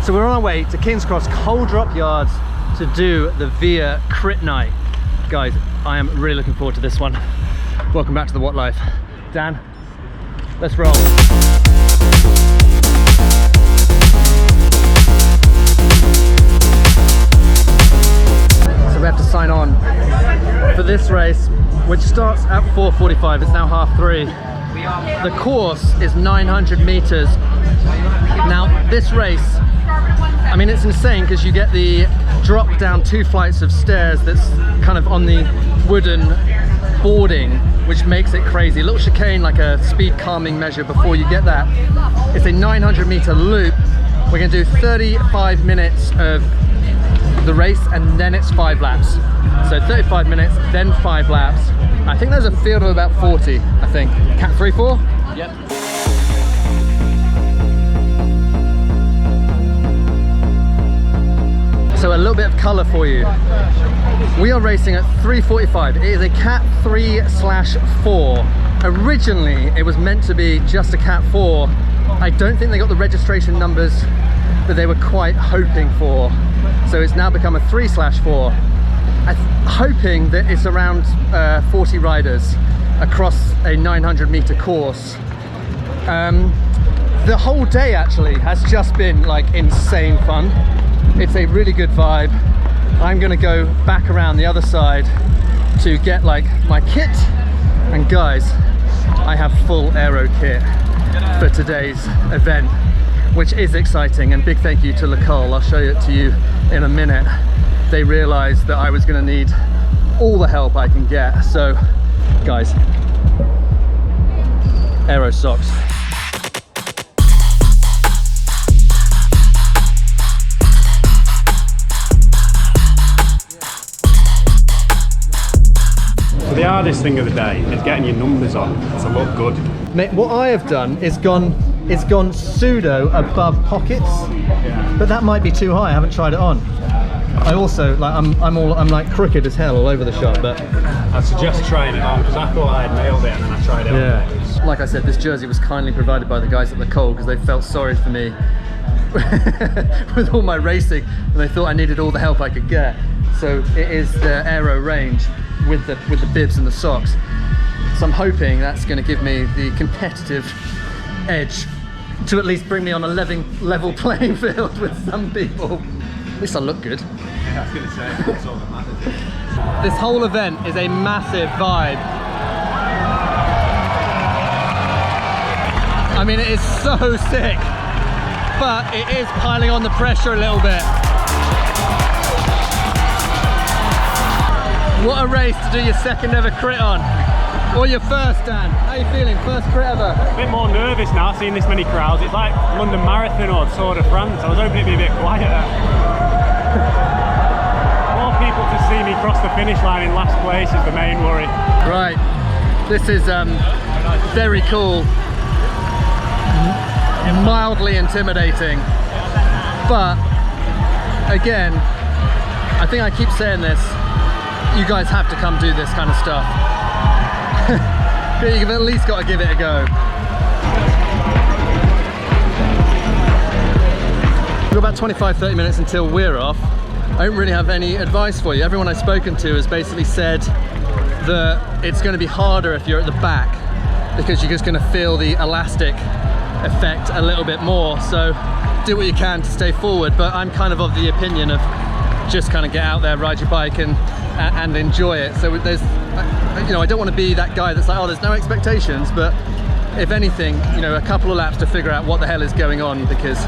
So we're on our way to King's Cross Coal Drop Yards to do the VIA Crit Night. Guys, I am really looking forward to this one. Welcome back to the What Life. Dan, let's roll. So we have to sign on for this race, which starts at 4:45. It's now 3:30. The course is 900 meters. Now this race, I mean, it's insane because you get the drop down 2 flights of stairs that's kind of on the wooden boarding, which makes it crazy. A little chicane, like a speed calming measure before you get that. It's a 900 meter loop. We're going to do 35 minutes of the race and then it's 5 laps. So 35 minutes, then 5 laps. I think there's a field of about 40, I think. Cat 3-4? Yep. So a little bit of colour for you. We are racing at 3:45. It is a Cat 3/4. Originally, it was meant to be just a Cat 4. I don't think they got the registration numbers that they were quite hoping for. So it's now become a 3/4. I'm hoping that it's around 40 riders across a 900 meter course. The whole day actually has just been like insane fun. It's a really good vibe. I'm gonna go back around the other side to get like my kit. And guys, I have full aero kit for today's event, which is exciting. And big thank you to LeCol. I'll show it to you in a minute. They realized that I was gonna need all the help I can get. So guys, aero socks. The hardest thing of the day is getting your numbers on to look good. Mate, what I have done is gone pseudo above pockets, but that might be too high. I haven't tried it on. I also like I'm like crooked as hell all over the shop, but I'd suggest trying it on because I thought I had nailed it and then I tried it on. Like I said, this jersey was kindly provided by the guys at LeCol because they felt sorry for me with all my racing and they thought I needed all the help I could get. So it is the aero range with the bibs and the socks. So I'm hoping that's going to give me the competitive edge to at least bring me on a level playing field with some people. At least I look good. Yeah, I was going to say, that's all that matters. This whole event is a massive vibe. I mean, it is so sick, but it is piling on the pressure a little bit. What a race to do your second ever crit on. Or your first, Dan. How are you feeling? First crit ever? A bit more nervous now, seeing this many crowds. It's like London Marathon or Tour de France. I was hoping it'd be a bit quieter. More people to see me cross the finish line in last place is the main worry. Right. This is very cool. Mildly intimidating. But, again, I think I keep saying this, you guys have to come do this kind of stuff. You've at least got to give it a go. We've got about 25-30 minutes until we're off. I don't really have any advice for you. Everyone I've spoken to has basically said that it's going to be harder if you're at the back because you're just going to feel the elastic effect a little bit more. So do what you can to stay forward, but I'm kind of the opinion of just kind of get out there, ride your bike and enjoy it. So there's, you know, I don't want to be that guy that's like, oh, there's no expectations, but if anything, you know, a couple of laps to figure out what the hell is going on, because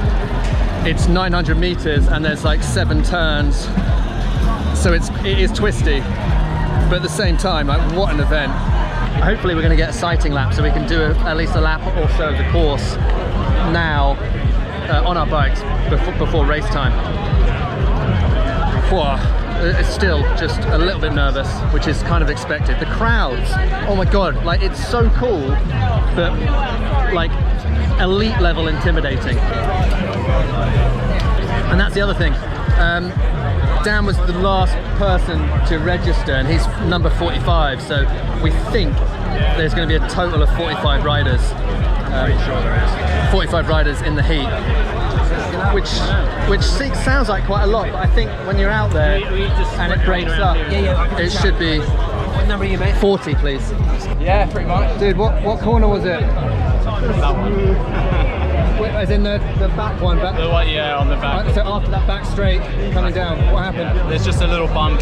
it's 900 meters and there's like 7 turns, so it is twisty, but at the same time, like, what an event. Hopefully we're going to get a sighting lap so we can do at least a lap or so of the course now on our bikes before race time. Whoa. It's still just a little bit nervous, which is kind of expected. The crowds, oh my god, like, it's so cool, but like elite level intimidating. And that's the other thing. Dan was the last person to register and he's number 45, so we think there's going to be a total of 45 riders. Pretty sure there is. 45 riders in the heat, which sounds like quite a lot, but I think when you're out there and it breaks up, it should be 40, please. Yeah, pretty much. Dude, what corner was it? That one. As in the back one? Back? The one, yeah, on the back. So after that back straight coming down, what happened? Yeah, there's just a little bump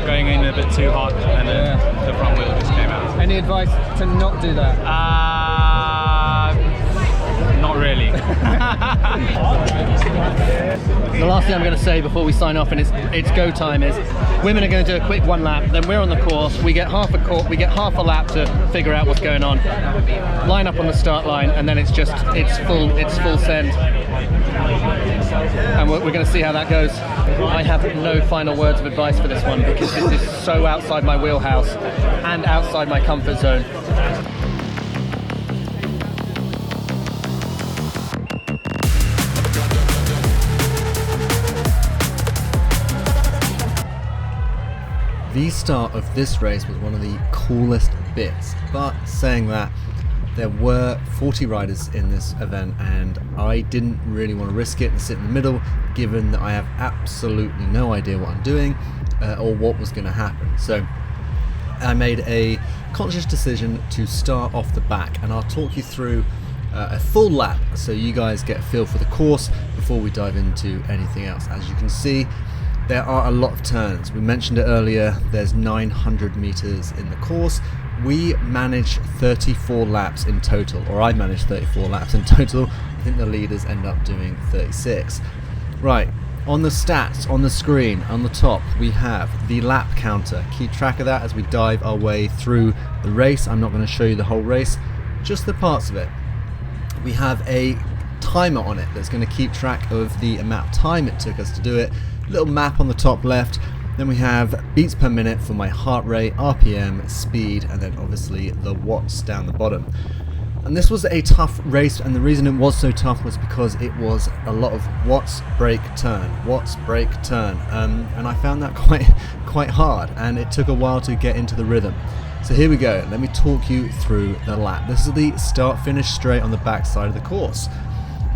going in a bit too hot, and then the front wheel just came out. Any advice to not do that? Not really. The last thing I'm going to say before we sign off and it's go time is women are going to do a quick one lap, then we're on the course, we get half a lap to figure out what's going on, line up on the start line, and then it's full send, and we're going to see how that goes. I have no final words of advice for this one because this is so outside my wheelhouse and outside my comfort zone. The start of this race was one of the coolest bits, but saying that, there were 40 riders in this event and I didn't really want to risk it and sit in the middle, given that I have absolutely no idea what I'm doing or what was going to happen. So I made a conscious decision to start off the back, and I'll talk you through a full lap so you guys get a feel for the course before we dive into anything else. As you can see, there are a lot of turns. We mentioned it earlier, there's 900 meters in the course. We managed 34 laps in total, or I managed 34 laps in total. I think the leaders end up doing 36. Right, on the stats, on the screen, on the top, we have the lap counter. Keep track of that as we dive our way through the race. I'm not going to show you the whole race, just the parts of it. We have a timer on it that's going to keep track of the amount of time it took us to do it. Little map on the top left. Then we have beats per minute for my heart rate, RPM, speed, and then obviously the watts down the bottom. And this was a tough race, and the reason it was so tough was because it was a lot of watts, brake, turn, watts, brake, turn, and I found that quite hard, and it took a while to get into the rhythm. So here we go, let me talk you through the lap. This is the start-finish straight on the back side of the course.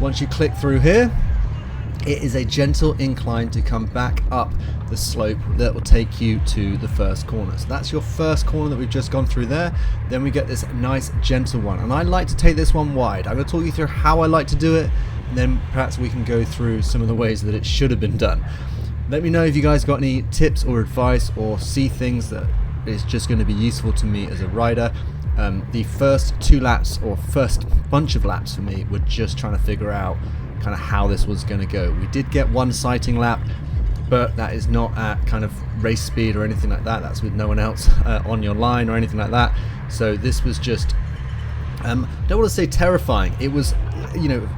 Once you click through here, it is a gentle incline to come back up the slope that will take you to the first corner. So that's your first corner that we've just gone through there. Then we get this nice gentle one, and I like to take this one wide. I'm going to talk you through how I like to do it, and then perhaps we can go through some of the ways that it should have been done. Let me know if you guys got any tips or advice or see things that is just going to be useful to me as a rider. The first 2 laps, or first bunch of laps for me, were just trying to figure out kind of how this was going to go. We did get one sighting lap, but that is not at kind of race speed or anything like that. That's with no one else on your line or anything like that. So this was just, don't want to say terrifying. It was, you know,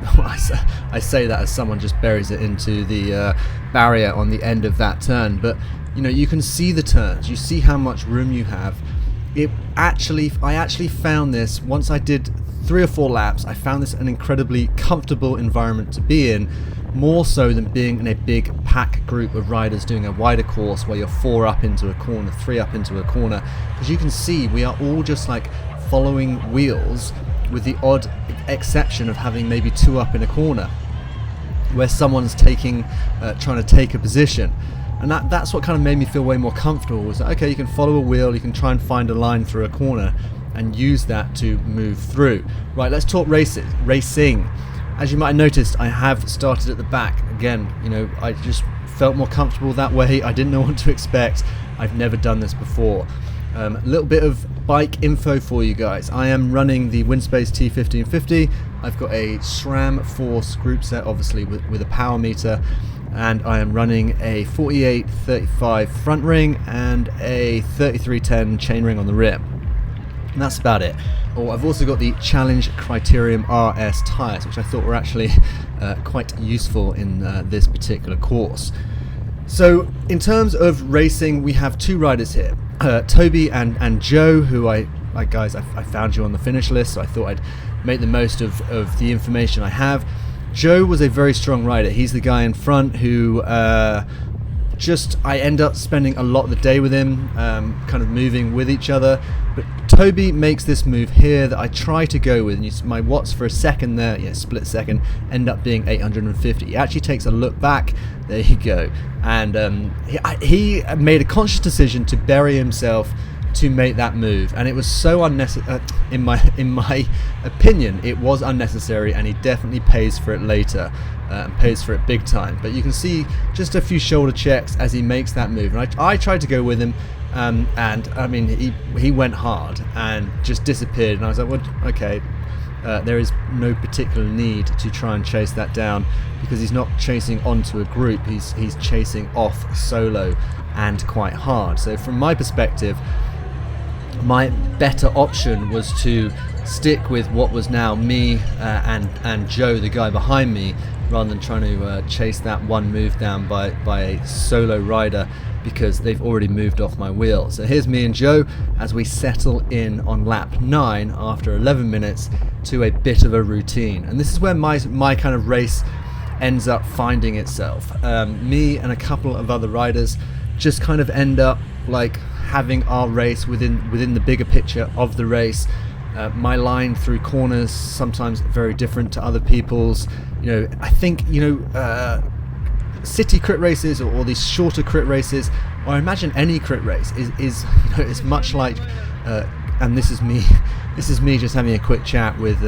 I say that as someone just buries it into the barrier on the end of that turn, but you know, you can see the turns, you see how much room you have. I actually found this, once I did 3 or 4 laps, I found this an incredibly comfortable environment to be in, more so than being in a big pack group of riders doing a wider course where you're 4 up into a corner, 3 up into a corner, because you can see we are all just like following wheels, with the odd exception of having maybe 2 up in a corner where someone's trying to take a position. And that's what kind of made me feel way more comfortable, was that, okay, you can follow a wheel, you can try and find a line through a corner and use that to move through. Right, let's talk racing. As you might have noticed, I have started at the back. Again, you know, I just felt more comfortable that way. I didn't know what to expect. I've never done this before. A little bit of bike info for you guys. I am running the Windspace T1550. I've got a SRAM Force group set, obviously with a power meter, and I am running a 48-35 front ring and a 3310 chainring on the rear. And that's about it. I've also got the Challenge Criterium RS tyres, which I thought were actually quite useful in this particular course. So in terms of racing, we have 2 riders here, Toby and Joe, who I found you on the finish list, so I thought I'd make the most of the information I have. Joe was a very strong rider. He's the guy in front who I end up spending a lot of the day with him, kind of moving with each other. But Toby makes this move here that I try to go with, and my watts for a second there, split second, end up being 850. He actually takes a look back, there you go, and he made a conscious decision to bury himself to make that move, and it was so unnecessary. In my opinion, it was unnecessary, and he definitely pays for it later, and pays for it big time. But you can see just a few shoulder checks as he makes that move, and I tried to go with him, and I mean he went hard and just disappeared, and I was like, well, okay, there is no particular need to try and chase that down, because he's not chasing onto a group, he's chasing off solo and quite hard. So from my perspective, my better option was to stick with what was now me and Joe, the guy behind me, rather than trying to chase that one move down by a solo rider, because they've already moved off my wheel. So here's me and Joe as we settle in on lap 9 after 11 minutes to a bit of a routine. And this is where my kind of race ends up finding itself. Me and a couple of other riders just kind of end up like having our race within the bigger picture of the race. My line through corners sometimes very different to other people's. I think city crit races or these shorter crit races, or I imagine any crit race is much like and this is me just having a quick chat with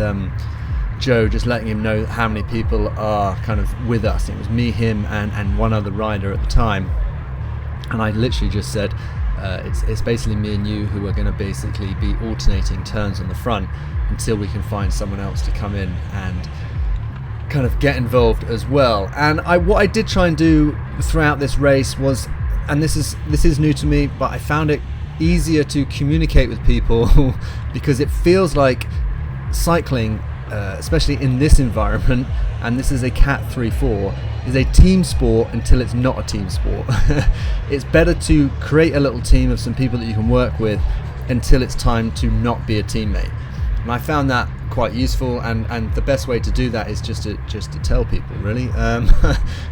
Joe, just letting him know how many people are kind of with us. It was me, him, and one other rider at the time, and I literally just said, it's basically me and you who are going to basically be alternating turns on the front until we can find someone else to come in and kind of get involved as well. And what I did try and do throughout this race was, and this is new to me, but I found it easier to communicate with people because it feels like cycling, especially in this environment, and this is a Cat 3-4, is a team sport until it's not a team sport. It's better to create a little team of some people that you can work with until it's time to not be a teammate. And I found that quite useful, and the best way to do that is just to tell people, really. I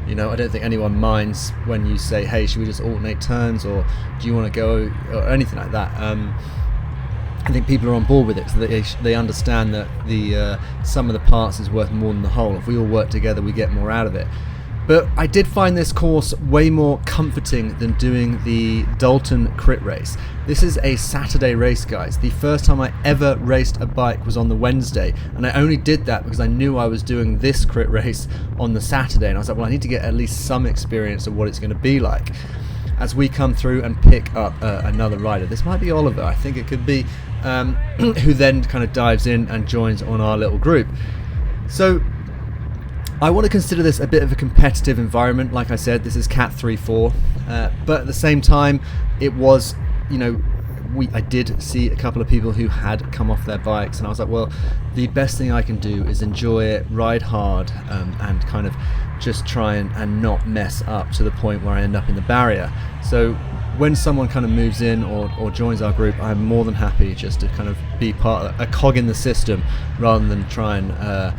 don't think anyone minds when you say, hey, should we just alternate turns, or do you want to go, or anything like that. I think people are on board with it, so they understand that the sum of the parts is worth more than the whole. If we all work together, we get more out of it. But I did find this course way more comforting than doing the Dalton crit race. This is a Saturday race, guys. The first time I ever raced a bike was on the Wednesday, and I only did that because I knew I was doing this crit race on the Saturday, and I was like, well, I need to get at least some experience of what it's going to be like as we come through and pick up another rider. This might be Oliver, I think it could be, who then kind of dives in and joins on our little group. So I want to consider this a bit of a competitive environment. Like I said, this is Cat 3-4, but at the same time, it was, I did see a couple of people who had come off their bikes, and I was like, well, the best thing I can do is enjoy it, ride hard, and kind of just try and not mess up to the point where I end up in the barrier. So when someone kind of moves in or joins our group, I'm more than happy just to kind of be part of a cog in the system rather than try and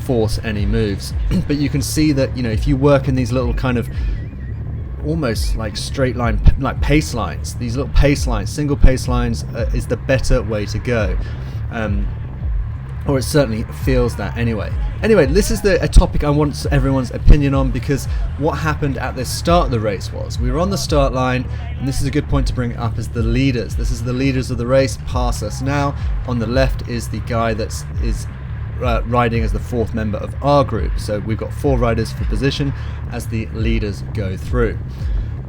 force any moves. But you can see that, if you work in these little kind of almost like straight line, like pace lines, these little pace lines, single pace lines, is the better way to go, or it certainly feels that anyway. This is a topic I want everyone's opinion on, because what happened at the start of the race was we were on the start line, and this is a good point to bring it up, as the leaders. This is the leaders of the race pass us now. On the left is the guy that is riding as the fourth member of our group. So we've got 4 riders for position as the leaders go through.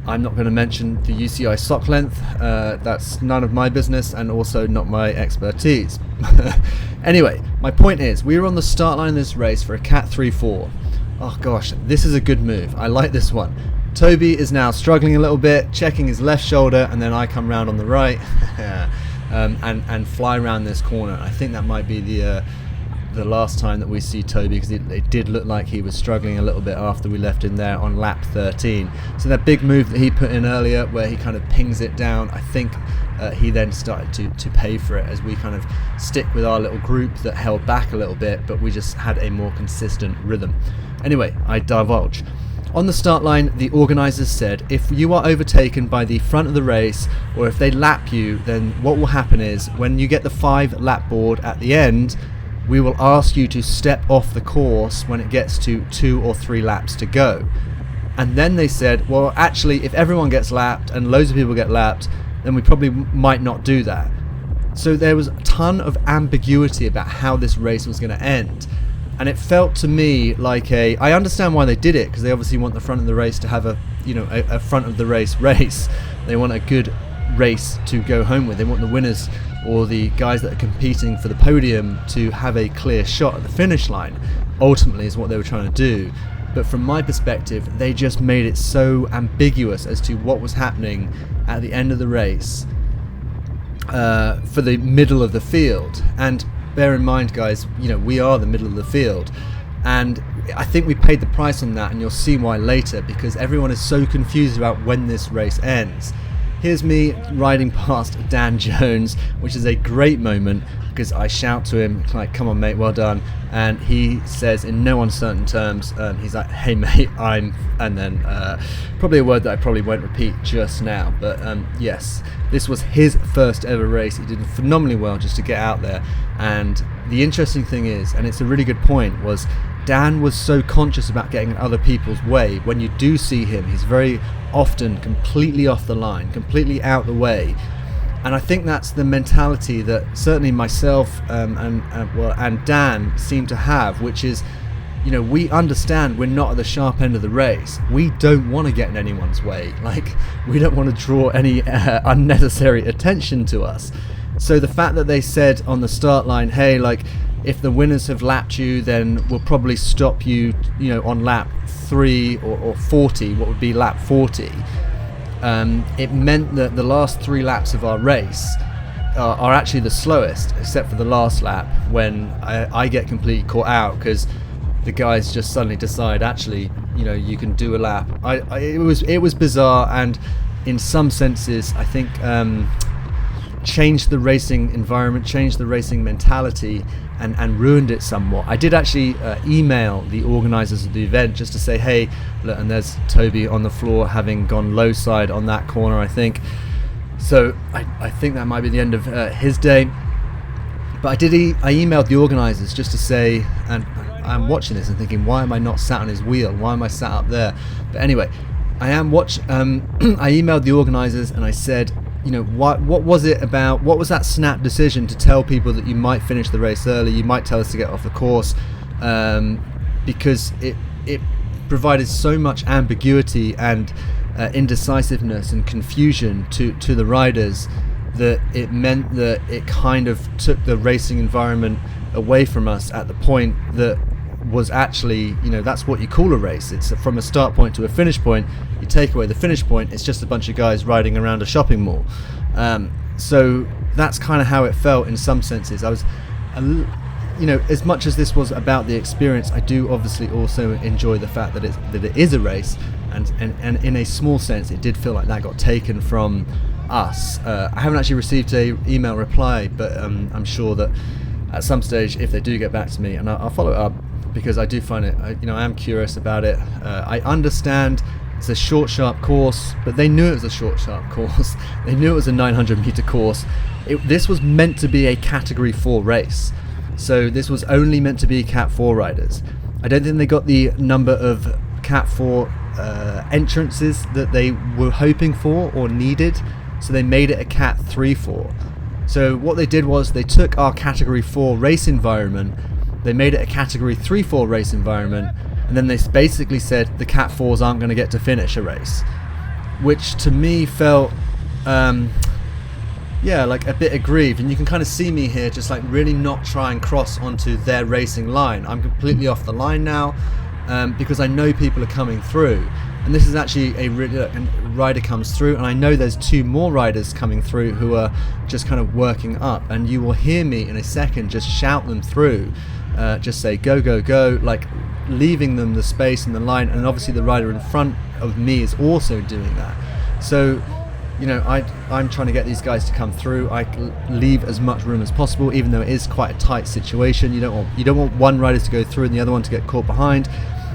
I'm not going to mention the UCI sock length, that's none of my business and also not my expertise. Anyway, my point is, we were on the start line of this race for a Cat 3-4. Oh gosh, this is a good move. I like this one. Toby is now struggling a little bit, checking his left shoulder, and then I come round on the right and fly around this corner. I think that might be the last time that we see Toby, because it did look like he was struggling a little bit after we left him there on lap 13. So that big move that he put in earlier where he kind of pings it down, I think he then started to pay for it as we kind of stick with our little group that held back a little bit, but we just had a more consistent rhythm. Anyway, I divulge. On the start line, the organisers said, if you are overtaken by the front of the race, or if they lap you, then what will happen is, when you get the 5 lap board at the end, we will ask you to step off the course when it gets to 2 or 3 laps to go. And then they said, well, actually, if everyone gets lapped and loads of people get lapped, then we probably might not do that. So there was a ton of ambiguity about how this race was going to end. And it felt to me like I understand why they did it, because they obviously want the front of the race to have a front of the race. They want a good race to go home with. They want the winners or the guys that are competing for the podium to have a clear shot at the finish line, ultimately, is what they were trying to do. But from my perspective, they just made it so ambiguous as to what was happening at the end of the race for the middle of the field. And bear in mind, guys, we are the middle of the field, and I think we paid the price on that, and you'll see why later, because everyone is so confused about when this race ends. Here's me riding past Dan Jones, which is a great moment, because I shout to him like, come on mate, well done, and he says in no uncertain terms, he's like, hey mate, and then probably a word that I probably won't repeat just now, but yes, this was his first ever race. He did phenomenally well just to get out there. And the interesting thing is, and it's a really good point, was Dan was so conscious about getting in other people's way. When you do see him, he's very often completely off the line, completely out the way. And I think that's the mentality that certainly myself and Dan seem to have, which is, we understand we're not at the sharp end of the race. We don't want to get in anyone's way. Like, we don't want to draw any unnecessary attention to us. So the fact that they said on the start line, hey, like, if the winners have lapped you, then we'll probably stop you, on lap 3 or 40, what would be lap 40. It meant that the last 3 laps of our race are actually the slowest, except for the last lap, when I get completely caught out because the guys just suddenly decide, actually, you can do a lap. It was bizarre, and in some senses, I think changed the racing environment, changed the racing mentality, and ruined it somewhat. I did actually email the organisers of the event just to say, hey, look, and there's Toby on the floor having gone low side on that corner, I think. So I think that might be the end of his day. But I emailed the organisers just to say, and I'm watching this and thinking, why am I not sat on his wheel? Why am I sat up there? But anyway, I emailed the organisers and I said, what was it about? What was that snap decision to tell people that you might finish the race early? You might tell us to get off the course, because it provided so much ambiguity and indecisiveness and confusion to the riders, that it meant that it kind of took the racing environment away from us at the point that was actually, that's what you call a race. It's from a start point to a finish point. You take away the finish point, it's just a bunch of guys riding around a shopping mall. So that's kind of how it felt in some senses. I was, as much as this was about the experience, I do obviously also enjoy the fact that it is a race, and in a small sense, it did feel like that got taken from us. I haven't actually received a email reply, but I'm sure that at some stage, if they do get back to me, and I'll follow it up, because I do find it, I am curious about it. I understand it's a short, sharp course, but they knew it was a short, sharp course. They knew it was a 900-meter course. This was meant to be a Category 4 race, so this was only meant to be Cat 4 riders. I don't think they got the number of Cat 4 entrances that they were hoping for or needed, so they made it a Cat 3-4. So what they did was they took our Category 4 race environment, they made it a Category 3-4 race environment, and then they basically said the Cat 4s aren't going to get to finish a race, which to me felt like a bit aggrieved. And you can kind of see me here just like really not try and cross onto their racing line. I'm completely off the line now, because I know people are coming through, and this is actually a rider comes through, and I know there's 2 more riders coming through who are just kind of working up, and you will hear me in a second just shout them through, just say go, go, go, like leaving them the space and the line. And obviously the rider in front of me is also doing that. So I'm trying to get these guys to come through. I leave as much room as possible, even though it is quite a tight situation. You don't want one rider to go through and the other one to get caught behind.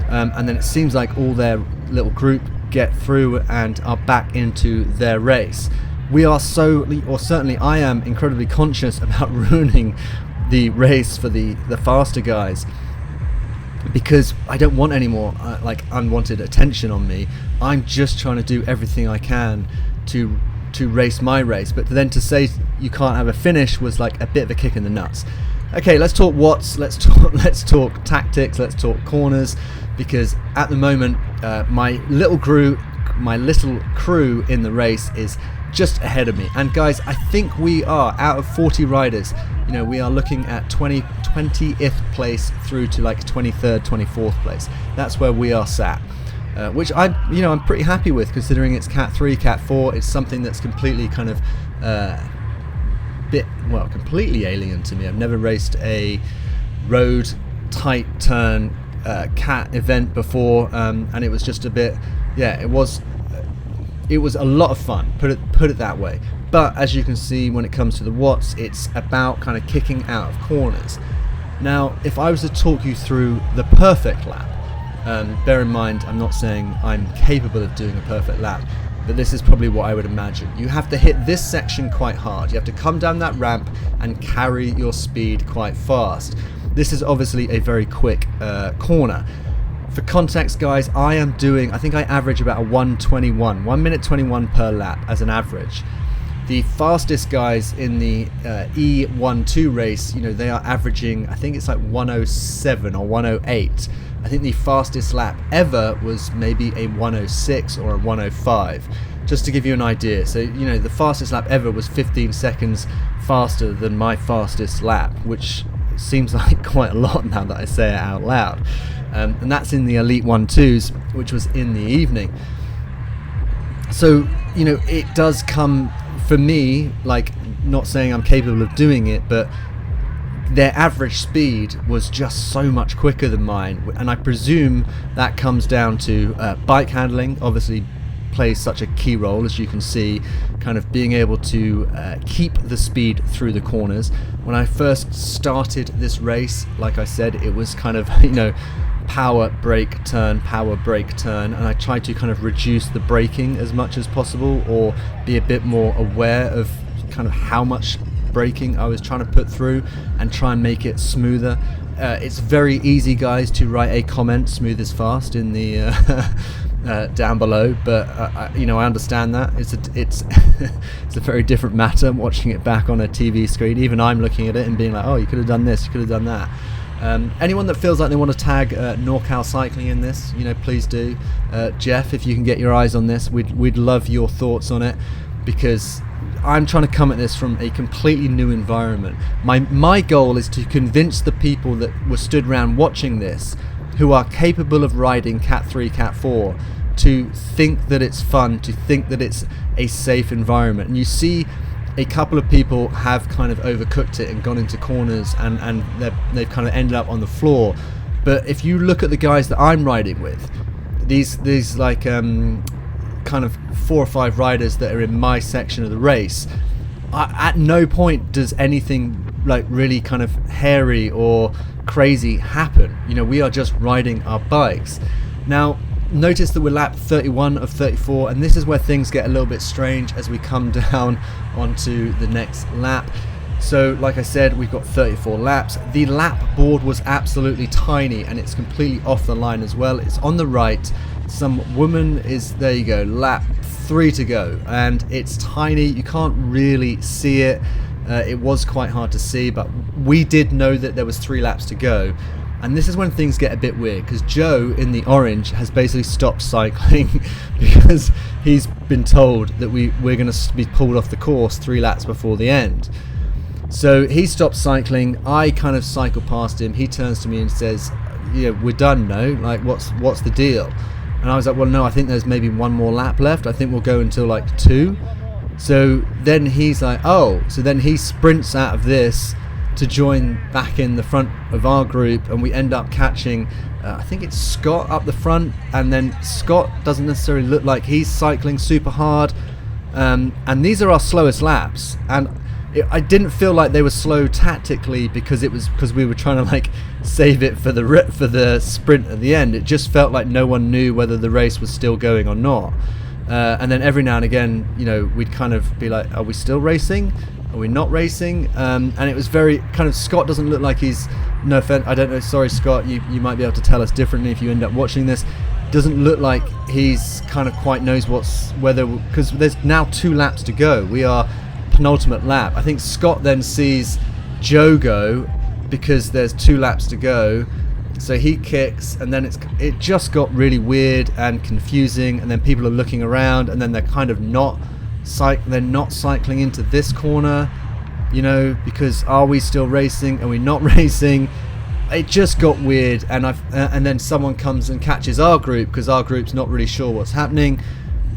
And then it seems like all their little group get through and are back into their race. We are certainly I am incredibly conscious about ruining the race for the faster guys, because I don't want any more like unwanted attention on me. I'm just trying to do everything I can to race my race, but then to say you can't have a finish was like a bit of a kick in the nuts. Okay, let's talk watts, let's talk tactics, let's talk corners, because at the moment my little crew in the race is just ahead of me. And guys, I think we are, out of 40 riders, you know, we are looking at 20th place through to like 23rd, 24th place. That's where we are sat, which I'm pretty happy with, considering it's Cat 3, Cat 4. It's something that's completely kind of completely alien to me. I've never raced a road tight turn cat event before, and it was just a bit, it was a lot of fun, put it that way. But as you can see, when it comes to the watts, it's about kind of kicking out of corners. Now, if I was to talk you through the perfect lap, bear in mind, I'm not saying I'm capable of doing a perfect lap, but this is probably what I would imagine. You have to hit this section quite hard. You have to come down that ramp and carry your speed quite fast. This is obviously a very quick corner. For context, guys, I think I average about a 1:21, 1 minute 21 per lap as an average. The fastest guys in the E12 race, you know, they are averaging, I think it's like 107 or 108. I think the fastest lap ever was maybe a 106 or a 105, just to give you an idea. So, you know, the fastest lap ever was 15 seconds faster than my fastest lap, which seems like quite a lot now that I say it out loud. And that's in the Elite 1-2s, which was in the evening. So, you know, it does come, for me, like, not saying I'm capable of doing it, but their average speed was just so much quicker than mine. And I presume that comes down to bike handling, obviously plays such a key role, as you can see, kind of being able to keep the speed through the corners. When I first started this race, like I said, it was kind of, you know, power, brake, turn, and I tried to kind of reduce the braking as much as possible, or be a bit more aware of kind of how much braking I was trying to put through and try and make it smoother. It's very easy, guys, to write a comment, smooth is fast, in the down below, but you know, I understand that it's it's a very different matter watching it back on a TV screen. Even I'm looking at it and being like, oh, you could have done this, you could have done that. Anyone that feels like they want to tag NorCal Cycling in this, you know, please do. Jeff, if you can get your eyes on this, we'd love your thoughts on it, because I'm trying to come at this from a completely new environment. My goal is to convince the people that were stood around watching this, who are capable of riding Cat 3, Cat 4, to think that it's fun, to think that it's a safe environment. And you see a couple of people have kind of overcooked it and gone into corners, and they've kind of ended up on the floor. But if you look at the guys that I'm riding with, these like kind of 4 or 5 riders that are in my section of the race, at no point does anything like really kind of hairy or crazy happen. You know, we are just riding our bikes. Now, notice that we're lap 31 of 34, and this is where things get a little bit strange as we come down onto the next lap. So like I said, we've got 34 laps. The lap board was absolutely tiny, and it's completely off the line as well. It's on the right. Some woman is, there you go, lap 3 to go, and it's tiny, you can't really see it. It was quite hard to see, but we did know that there was 3 laps to go. And this is when things get a bit weird, because Joe in the orange has basically stopped cycling because he's been told that we're going to be pulled off the course 3 laps before the end. So he stopped cycling. I kind of cycle past him. He turns to me and says, "Yeah, we're done, no? Like, what's the deal?" And I was like, "Well, no, I think there's maybe 1 more lap left. I think we'll go until like 2. So then he's like, "Oh," so then he sprints out of this to join back in the front of our group, and we end up catching I think it's Scott up the front, and then Scott doesn't necessarily look like he's cycling super hard, and these are our slowest laps. And I didn't feel like they were slow tactically because we were trying to like save it for the sprint at the end. It just felt like no one knew whether the race was still going or not. And then every now and again, you know, we'd kind of be like, are we still racing? Are we not racing? And it was very kind of, Scott doesn't look like he's, no offense, I don't know, sorry Scott, you might be able to tell us differently if you end up watching this. Doesn't look like he's kind of quite knows because there's now 2 laps to go. We are penultimate lap. I think Scott then sees Joe go because there's 2 laps to go, so he kicks, and then it just got really weird and confusing, and then people are looking around, and then they're kind of not cycling into this corner, you know, because are we still racing? Are we not racing? It just got weird, and then someone comes and catches our group because our group's not really sure what's happening.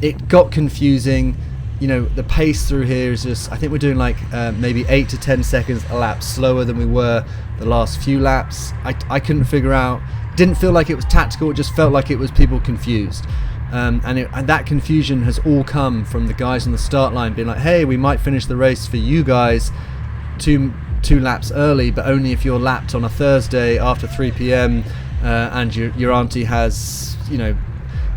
It got confusing. You know, the pace through here is just, I think we're doing like maybe 8 to 10 seconds a lap slower than we were the last few laps. I couldn't figure out, didn't feel like it was tactical, it just felt like it was people confused. And that confusion has all come from the guys on the start line being like, hey, we might finish the race for you guys two laps early, but only if you're lapped on a Thursday after 3 p.m. And your auntie has, you know,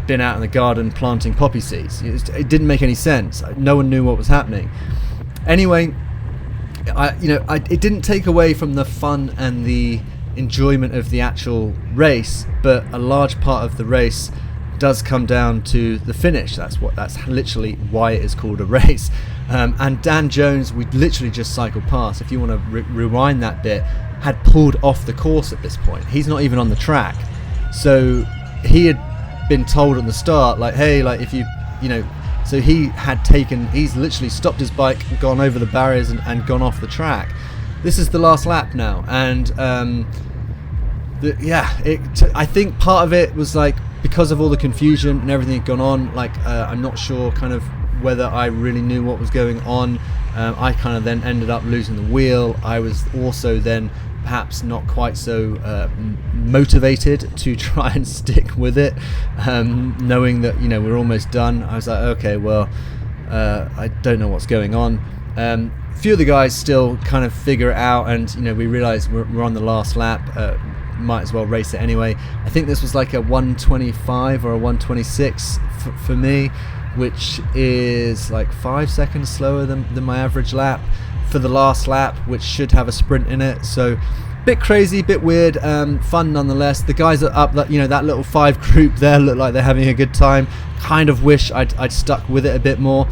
been out in the garden planting poppy seeds. It didn't make any sense. No one knew what was happening. Anyway, it didn't take away from the fun and the enjoyment of the actual race, but a large part of the race does come down to the finish. That's literally why it is called a race. And Dan Jones, we literally just cycled past, if you want to rewind that bit, had pulled off the course at this point. He's not even on the track. So he had been told at the start, like, hey, like, if you know, so he's literally stopped his bike, gone over the barriers and gone off the track. This is the last lap now, and I think part of it was like, because of all the confusion and everything had gone on, like, I'm not sure kind of whether I really knew what was going on. I kind of then ended up losing the wheel. I was also then perhaps not quite so motivated to try and stick with it, knowing that, you know, we're almost done. I was like, okay, well, I don't know what's going on. A few of the guys still kind of figure it out, and, you know, we realize we're on the last lap. Might as well race it anyway. I think this was like a 1:25 or a 1:26 for me, which is like 5 seconds slower than my average lap for the last lap, which should have a sprint in it. So bit crazy, bit weird, fun nonetheless. The guys are up, that, you know, that little 5 group there look like they're having a good time. Kind of wish I'd stuck with it a bit more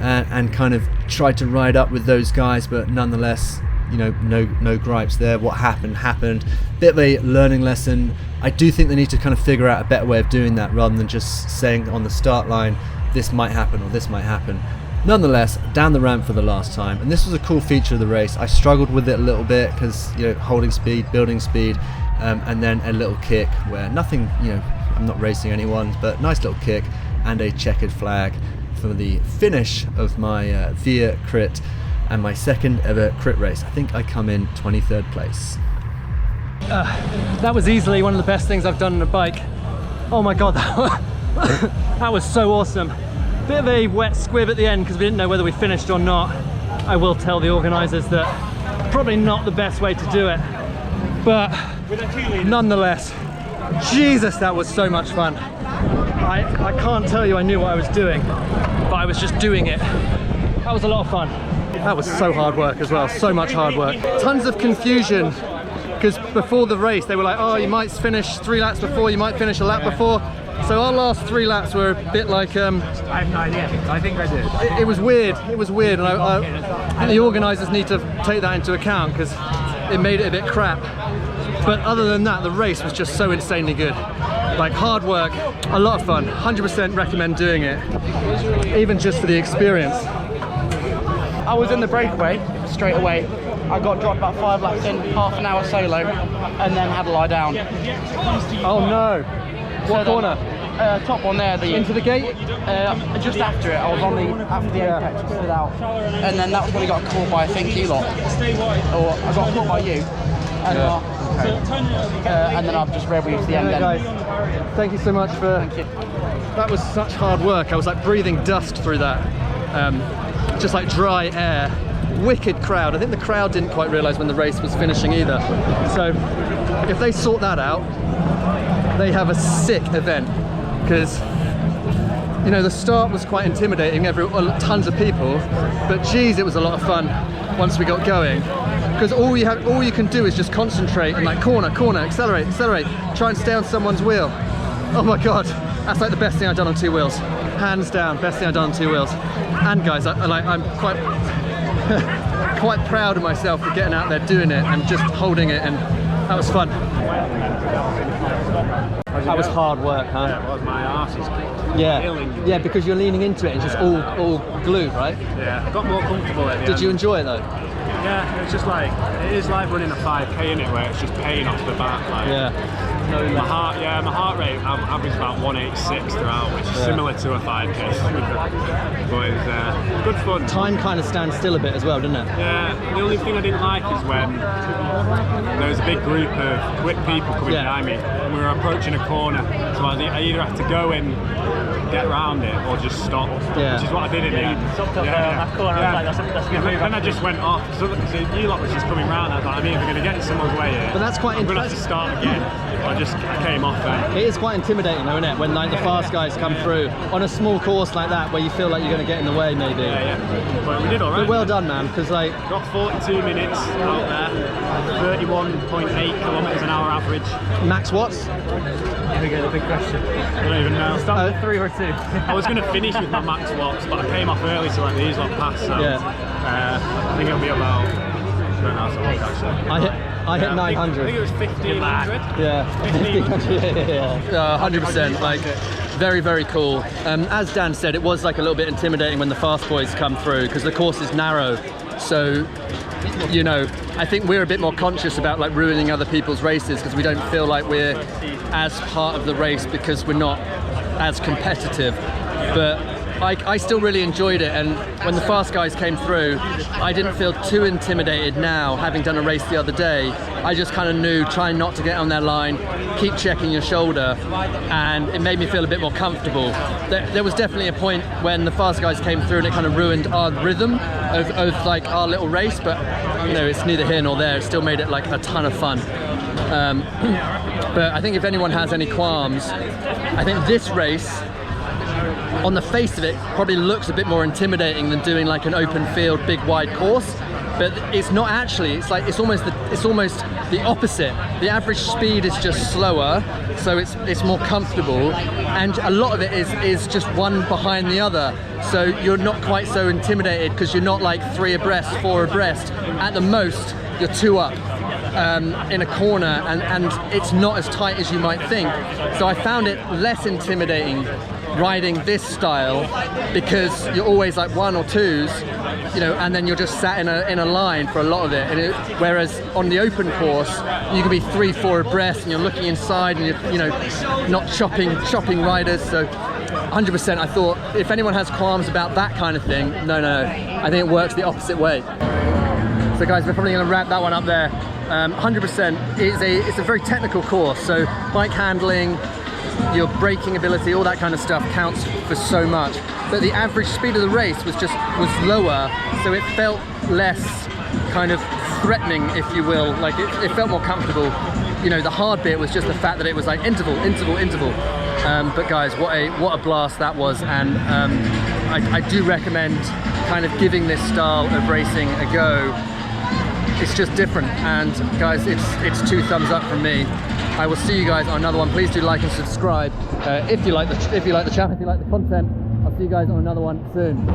and kind of tried to ride up with those guys, but nonetheless, you know, no gripes there. What happened. Bit of a learning lesson. I do think they need to kind of figure out a better way of doing that, rather than just saying on the start line, this might happen or this might happen. Nonetheless, down the ramp for the last time, and this was a cool feature of the race. I struggled with it a little bit because, you know, holding speed, building speed, and then a little kick where nothing, you know, I'm not racing anyone, but nice little kick and a checkered flag for the finish of my VIA crit and my second ever crit race. I think I come in 23rd place. That was easily one of the best things I've done on a bike. Oh my god, that was so awesome. Bit of a wet squib at the end because we didn't know whether we finished or not. I will tell the organisers that probably not the best way to do it, but nonetheless, Jesus, that was so much fun. I can't tell you I knew what I was doing, but I was just doing it. That was a lot of fun. That was so hard work as well, so much hard work. Tons of confusion, because before the race they were like, oh, you might finish 3 laps before, you might finish a lap before. So our last 3 laps were a bit like... I have no idea. I think I did. It was weird. It was weird, and the organisers need to take that into account because it made it a bit crap. But other than that, the race was just so insanely good. Like, hard work, a lot of fun. 100% recommend doing it, even just for the experience. I was in the breakaway straight away. I got dropped about 5 laps in, half an hour solo, and then had to lie down. Oh no! What corner? Top one there. Into the gate? Just after it. I was after the apex, stood out, and then that's when I got caught by, I think, you lot. Or I got caught by you. And then I've just rebelled to the end. Guys, thank you so much for. Thank you. That was such hard work. I was like breathing dust through that, just like dry air. wicked crowd. I think the crowd didn't quite realise when the race was finishing either. So if they sort that out, they have a sick event, because you know the start was quite intimidating, tons of people, but geez, it was a lot of fun once we got going, because all you can do is just concentrate and like corner, accelerate, try and stay on someone's wheel. Oh my god, that's like the best thing I've done on 2 wheels, hands down, best thing I've done on 2 wheels. And guys, I'm quite quite proud of myself for getting out there doing it and just holding it, and that was fun. That was hard work, huh? Yeah, it was. My arse is killing. Yeah, because you're leaning into it and just all glued, right? Yeah, I got more comfortable at the end. Did you enjoy it though? Yeah, it's just like, it is like running a 5k in it, where it's just pain off the back. Like, Yeah. my heart rate averaged about 186 throughout, which is similar to a 5k. But it was good fun. Time kind of stands still a bit as well, didn't it? Yeah, the only thing I didn't like is when there was a big group of quick people coming behind me, and we were approaching a corner, so I either had to go and get around it or just stop, which is what I did in the end. That corner, I was like, that's a good move. Then I just went off, because you lot was just coming round. I was like, I'm either going to get in someone's way here, but that's quite I'm going to have to start again. I came off then. It is quite intimidating though, isn't it, when like the fast guys come through on a small course like that, where you feel like you're going to get in the way maybe. Yeah. But we did alright. But well done, man, because like... Got 42 minutes out there, 31.8 kilometres an hour average. Max watts? Here we go, the big question. I don't even know. Start with 3 or 2. I was going to finish with my max watts, but I came off early to let these lot pass, so I think it'll be about... I don't know, so I'll catch that. I hit 900. I think it was 1500. Yeah, 1500. Yeah. 100%. Like, very, very cool. As Dan said, it was like a little bit intimidating when the fast boys come through, because the course is narrow. So, you know, I think we're a bit more conscious about like ruining other people's races, because we don't feel like we're as part of the race because we're not as competitive. But I still really enjoyed it, and when the fast guys came through, I didn't feel too intimidated now, having done a race the other day. I just kind of knew, trying not to get on their line, keep checking your shoulder, and it made me feel a bit more comfortable. There was definitely a point when the fast guys came through and it kind of ruined our rhythm of like our little race, but you know, it's neither here nor there. It still made it like a ton of fun. But I think if anyone has any qualms, I think this race, on the face of it, probably looks a bit more intimidating than doing like an open field, big wide course, but it's not actually. It's almost the opposite. The average speed is just slower, so it's more comfortable, and a lot of it is just one behind the other. So you're not quite so intimidated, because you're not like 3 abreast, 4 abreast. At the most, you're 2 up. In a corner, and it's not as tight as you might think. So I found it less intimidating riding this style, because you're always like 1 or 2s, you know, and then you're just sat in a line for a lot of it. Whereas on the open course, you can be 3, 4 abreast, and you're looking inside, and you're, you know, not chopping riders. So 100%, I thought if anyone has qualms about that kind of thing, no, I think it works the opposite way. So guys, we're probably going to wrap that one up there. 100%, it's a very technical course, so bike handling, your braking ability, all that kind of stuff counts for so much. But the average speed of the race was lower, so it felt less kind of threatening, if you will. Like it felt more comfortable. You know, the hard bit was just the fact that it was like interval. But guys, what a blast that was, and I do recommend kind of giving this style of racing a go. It's just different, and guys, it's 2 thumbs up from me. I will see you guys on another one. Please do like and subscribe if you like the channel, if you like the content. I'll see you guys on another one soon.